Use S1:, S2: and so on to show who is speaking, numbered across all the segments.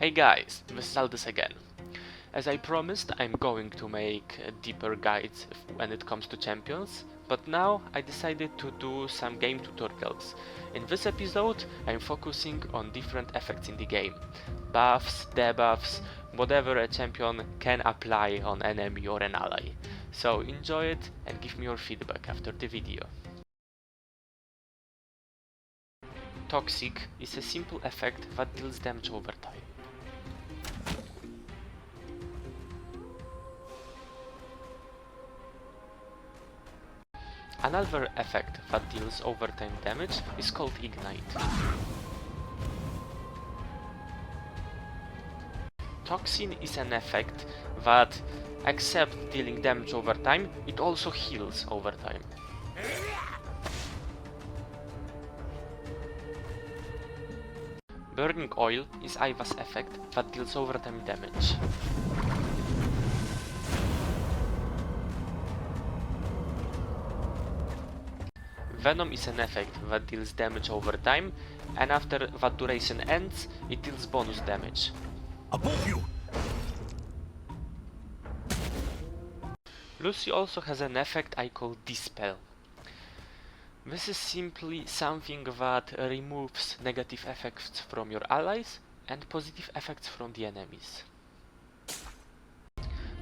S1: Hey guys, this is Aldys again. As I promised, I'm going to make deeper guides when it comes to champions, but now I decided to do some game tutorials. In this episode, I'm focusing on different effects in the game. Buffs, debuffs, whatever a champion can apply on enemy or an ally. So enjoy it and give me your feedback after the video. Toxic is a simple effect that deals damage over time. Another effect that deals overtime damage is called Ignite. Toxin is an effect that, except dealing damage over time, it also heals over time. Burning Oil is Iva's effect that deals overtime damage. Venom is an effect that deals damage over time, and after that duration ends, it deals bonus damage.
S2: Above you!
S1: Lucy also has an effect I call Dispel. This is simply something that removes negative effects from your allies and positive effects from the enemies.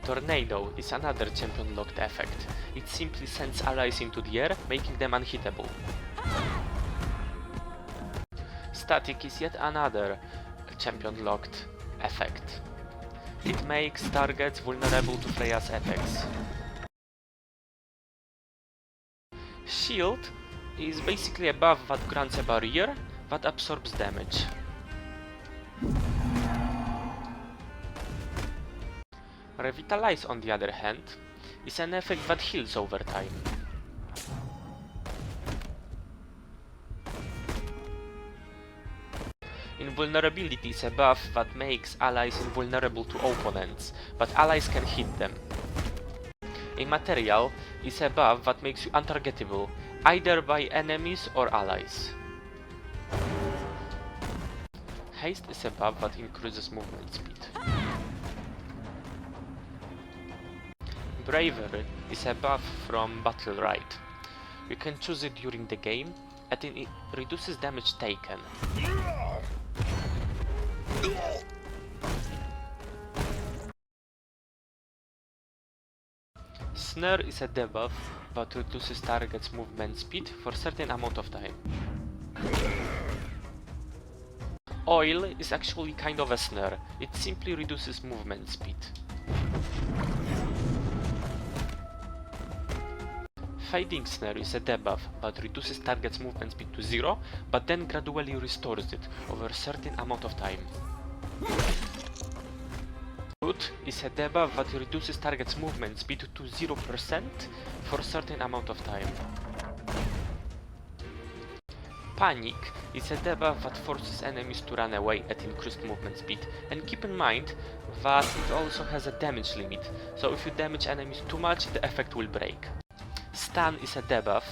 S1: Tornado is another champion locked effect. It simply sends allies into the air, making them unhittable. Static is yet another champion locked effect. It makes targets vulnerable to Freya's attacks. Shield is basically a buff that grants a barrier that absorbs damage. Revitalize, on the other hand, is an effect that heals over time. Invulnerability is a buff that makes allies invulnerable to opponents, but allies can hit them. Immaterial is a buff that makes you untargetable, either by enemies or allies. Haste is a buff that increases movement speed. Bravery is a buff from Battlerite. You can choose it during the game, and it reduces damage taken. Snare is a debuff that reduces target's movement speed for a certain amount of time. Oil is actually kind of a snare, it simply reduces movement speed. Fading Snare is a debuff that reduces target's movement speed to 0, but then gradually restores it over a certain amount of time. Root is a debuff that reduces target's movement speed to 0% for a certain amount of time. Panic is a debuff that forces enemies to run away at increased movement speed, and keep in mind that it also has a damage limit, so if you damage enemies too much, the effect will break. Stun is a debuff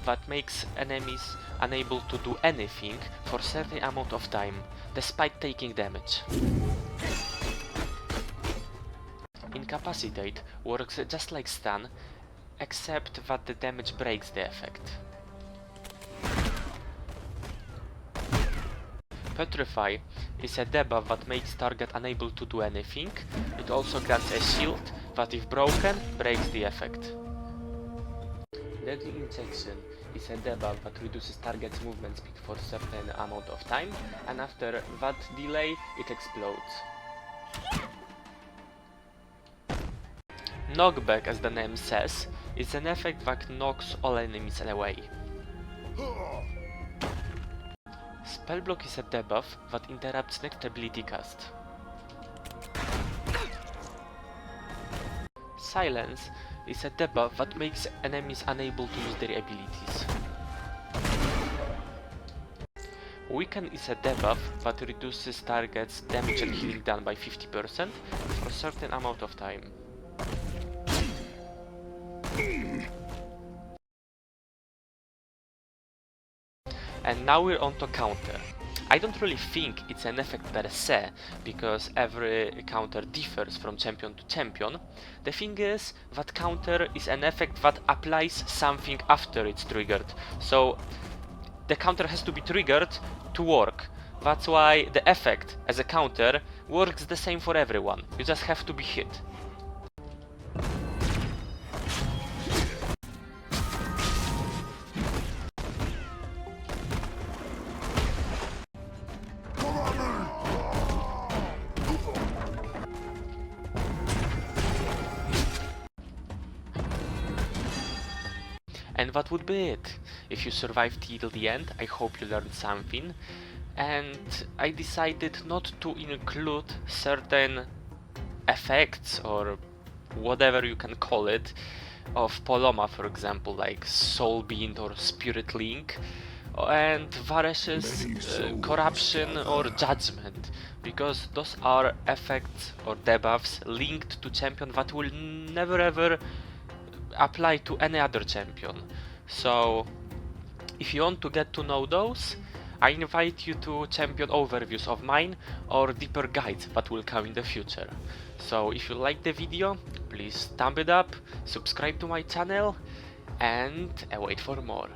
S1: that makes enemies unable to do anything for a certain amount of time, despite taking damage. Incapacitate works just like stun, except that the damage breaks the effect. Petrify is a debuff that makes target unable to do anything. It also grants a shield that, if broken, breaks the effect. Deadly Injection is a debuff that reduces target's movement speed for a certain amount of time, and after that delay, it explodes. Knockback, as the name says, is an effect that knocks all enemies away. Spellblock is a debuff that interrupts next ability cast. Silence is a debuff that makes enemies unable to use their abilities. Weaken is a debuff that reduces targets' damage and healing done by 50% for a certain amount of time. And now we're on to counter. I don't really think it's an effect per se, because every counter differs from champion to champion. The thing is that counter is an effect that applies something after it's triggered, so the counter has to be triggered to work. That's why the effect as a counter works the same for everyone, you just have to be hit. And that would be it. If you survived till the end, I hope you learned something. And I decided not to include certain effects, or whatever you can call it, of Poloma, for example, like Soul Bind or Spirit Link, and Varesh's Corruption or Judgment, because those are effects or debuffs linked to champion that will never ever apply to any other champion. So if you want to get to know those, I invite you to champion overviews of mine or deeper guides that will come in the future. So if you liked the video, please thumb it up, subscribe to my channel, and wait for more.